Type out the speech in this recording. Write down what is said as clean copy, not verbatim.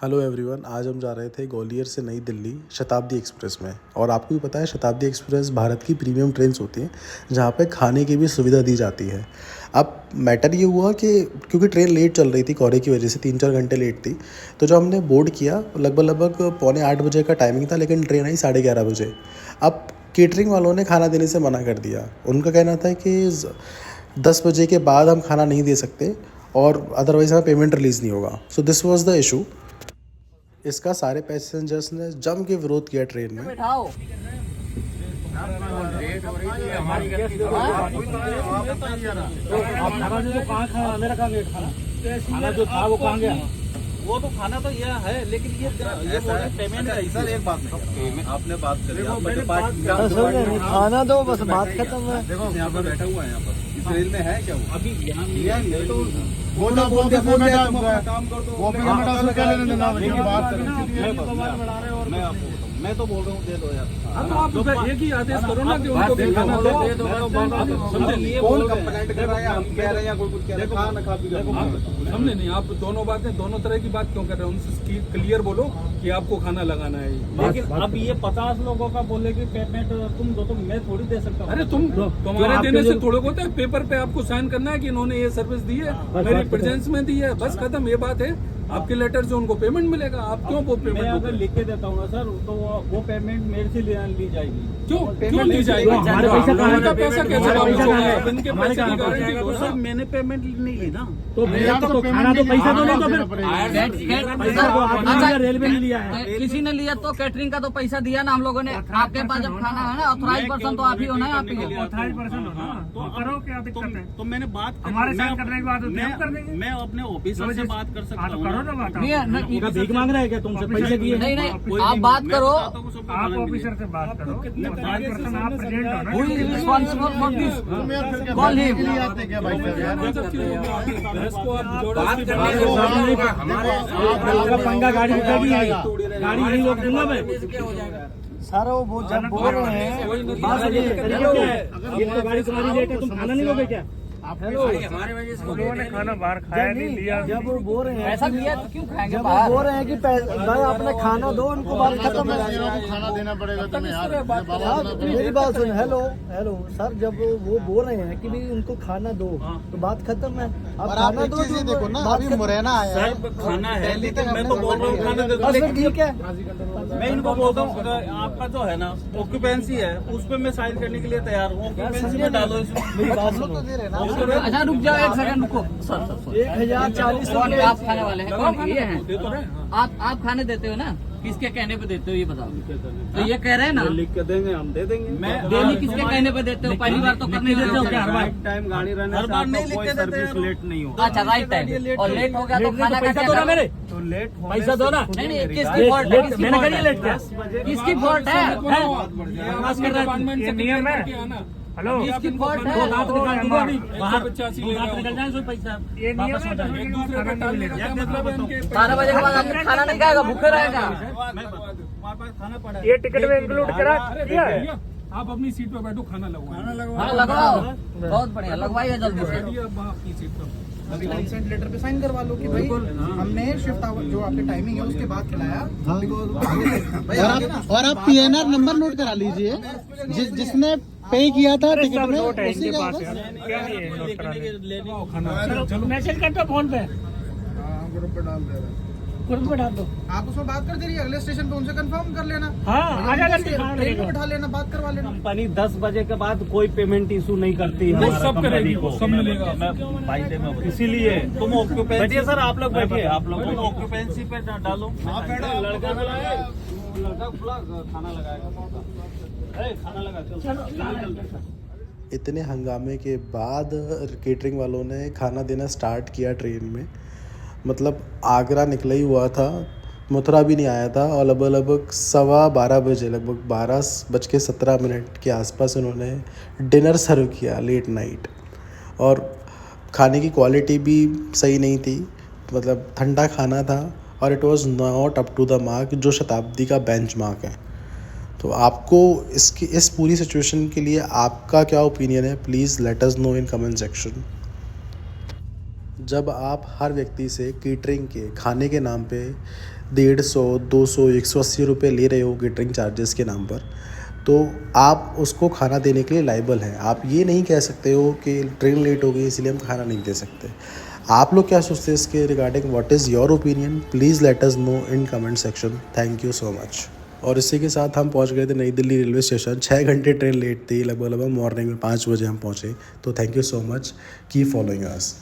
Hello everyone, आज हम जा रहे थे ग्वालियर से नई दिल्ली शताब्दी एक्सप्रेस में। और आपको भी पता है शताब्दी एक्सप्रेस भारत की प्रीमियम ट्रेन्स होती हैं जहाँ पे खाने की भी सुविधा दी जाती है। अब मैटर ये हुआ कि क्योंकि ट्रेन लेट चल रही थी, कोहरे की वजह से 3-4 घंटे लेट थी, तो जब हमने बोर्ड किया लगभग 7:45 बजे का टाइमिंग था, लेकिन ट्रेन आई 11:30 बजे। अब केटरिंग वालों ने खाना देने से मना कर दिया। उनका कहना था कि 10 बजे के बाद हम खाना नहीं दे सकते और अदरवाइज़ हमें पेमेंट रिलीज़ नहीं होगा। So this was the issue. इसका सारे पैसेंजर्स ने जम के विरोध किया ट्रेन में। बैठाओ। खाना जो था वो कहाँ गया? वो तो खाना तो यह है, लेकिन ये पेमेंट का सर एक बात नहीं, आपने बात करी, खाना दो बस, बात खत्म है। देखो यहाँ पर बैठा हुआ है, यहाँ पर इस रेल में है क्या वो अभी यहाँ तो वो ना बोलते तुम अपना काम कर दो, वो क्या लेने देना बात मैं तो बोल रहा हूँ दे दो यार। तो आप एक ही आदेश करो ना कि उनको भी खाना दो। कौन कंप्लेंट कर रहा है, हम कह रहे हैं, कोई कुछ कह रहा है, खा खा पी समझे नहीं आप? दोनों तरह की बात क्यों कर रहे हो? उनसे क्लियर बोलो कि आपको खाना लगाना है। लेकिन अब ये 50 लोगों का बोले कि पेमेंट तुम दो, तो मैं थोड़ी दे सकता हूँ। अरे तुम्हारे देने से थोड़े होता है। पेपर पे आपको साइन करना है कि इन्होंने ये सर्विस दी है, मेरी प्रेजेंस में दी है, बस खत्म, ये बात है। आपके लेटर से उनको पेमेंट मिलेगा। आप क्यों वो पेमेंट? मैं अगर लिख के देता हूँ ना सर, तो वो पेमेंट मेरे से ली जाएगी। क्यों ली जाएगी? हमारे पैसा कैसे वापस होगा? इनके पैसे की गारंटी दो सर, ना। मैंने पेमेंट नहीं ली ना। तो खाना तो पैसा दो नहीं, तो फिर रेलवे ने लिया है। किसी ने लिया तो कैटरिंग का तो पैसा दिया ना हम लोगों ने। आपके पास जब खाना है ना, ऑथराइज पर्सन तो आप ही हो ना। आप ही ऑथराइज पर्सन हो ना, तो करो, क्या दिक्कत है? तो मैंने बात हमारे साथ करने के बाद हम कर देंगे। मैं अपने ऑफिसर से बात कर सकता हूँ। करो ना बात। नहीं, भीख मांग रहा है क्या तुमसे? पैसे दिए? नहीं, आप बात करो। आप ऑफिसर से बात करो। पर्सन आप प्रेजेंट हो ना। Who is responsible for this? Call him. पंगा गाड़ी गाड़ी नहीं रोक दूंगा मैं। सर वो जब बोल रहे हैं ये तो गाड़ी तुम्हारी लेट है, तुम खाना नहीं लोगे क्या? हमारे वजह से लोगों ने खाना बाहर खाया नहीं लिया। जब वो बोल रहे हैं पैसा दिया तो क्यों खाएंगे? जब वो बोल रहे हैं कि भाई आपने खाना दो, उनको बात खत्म है। खाना देना पड़ेगा तुम्हें यार। साहब मेरी बात सुन। हेलो सर, जब वो बोल रहे हैं कि भाई उनको खाना दो तो बात खत्म है। अब खाना दो, देखो ना, अभी मुरैना आया है, खाना है, लेकिन मैं तो बोल रहा हूँ खाना दे दो। बस ठीक है। मैं इनको बोलता हूँ आपका जो है ना ऑक्यूपेंसी है, उस पर मैं साइन करने के लिए तैयार हूँ। ऑक्यूपेंसी में डालो इसमें। अच्छा रुक जाओ, एक सेकंड रुको। सर 1040 कौन आप खाने वाले हैं? कौन ये हैं? आप खाने देते हो ना? किसके कहने पे देते हो ये बताओ? तो ये कह रहे हैं ना, लिख के देंगे, हम दे देंगे। मैं डेली किसके कहने पे देते हो? पहली बार तो करने देते हो क्या? हर बार टाइम गाड़ी रहने हर बार नहीं लिख के देते हैं, लेट नहीं हो। अच्छा राइट टाइम, और लेट हो गया तो खाना का पैसा दो ना मेरे। तो लेट पैसा दो ना। नहीं, किसकी फॉल्ट है? किसकी मैंने फॉल्ट करिए लेट क्या? है? किसकी फॉल्ट है? ये नियम है। हेलो, किसकी फॉल्ट है? दांत निकाल दूंगा अभी बाहर। दांत निकल जाए सो पैसा ये नियम वापस हो जाए। एक दूसरे का टालने का क्या मतलब है? 12 बजे के बाद आपने खाना नहीं खाएगा, भूखे रहेगा। हमारे पास खाना पड़ा है। ये टिकट में इंक्लूड करा दिया है। आप अपनी सीट पे बैठो, खाना लगवाओ। हाँ लगवाओ, बहुत बढ़िया, लगवाइए जल्दी से। अब अपनी सीट पे अभी कंसेंट लेटर पे साइन करवा लो कि भाई हमने शिफ्ट आवर जो आपके टाइमिंग है उसके बाद खिलाया। और आप PNR नंबर नोट करा लीजिए, जिसने पे किया था टिकट में नोट है उसी इनके का पास बस। यार। क्या है नोट कराने? खाना मैसेज कर दो फोन पे, ग्रुप पे डाल दे रहे ग्रुप पे डाल दो। आप उसमें बात कर दीजिए, अगले स्टेशन पे उनसे कंफर्म कर लेना। हाँ आ जाएगा। ट्रेन में बिठा लेना, बात करवा लेना। कंपनी 10 बजे के बाद कोई पेमेंट इशू नहीं करती है। नहीं, सब करेगी वो, सब मिलेगा। इसीलिए तुम ऑक्यूपेंसी बैठिए सर, आप लोग बैठिए, आप लोग ऑक्यूपेंसी पे डालो। लड़का खुला खाना लगाएगा, खाना लगा। इतने हंगामे के बाद केटरिंग वालों ने खाना देना स्टार्ट किया ट्रेन में। मतलब आगरा निकला ही हुआ था, मथुरा भी नहीं आया था, और लगभग 12:15 बजे, लगभग 12:17 के आसपास उन्होंने डिनर सर्व किया लेट नाइट। और खाने की क्वालिटी भी सही नहीं थी, मतलब ठंडा खाना था, और it was not up to the mark जो शताब्दी का बेंच मार्क है। तो आपको इस पूरी सिचुएशन के लिए आपका क्या ओपिनियन है? Please let us know in comment section. जब आप हर व्यक्ति से केटरिंग के खाने के नाम पे 150, 200, 180 रुपये ले रहे हो केटरिंग चार्जेस के नाम पर, तो आप उसको खाना देने के लिए लायबल हैं। आप ये नहीं कह सकते हो कि ट्रेन लेट हो गई इसलिए हम खाना नहीं दे सकते। आप लोग क्या सोचते हैं इसके regarding? What is your opinion? Please let us know in comment section. Thank you so much. और इसी के साथ हम पहुंच गए थे नई दिल्ली रेलवे स्टेशन। 6 घंटे ट्रेन लेट थी, लगभग मॉर्निंग में 5 बजे हम पहुंचे। तो thank you so much, keep following us.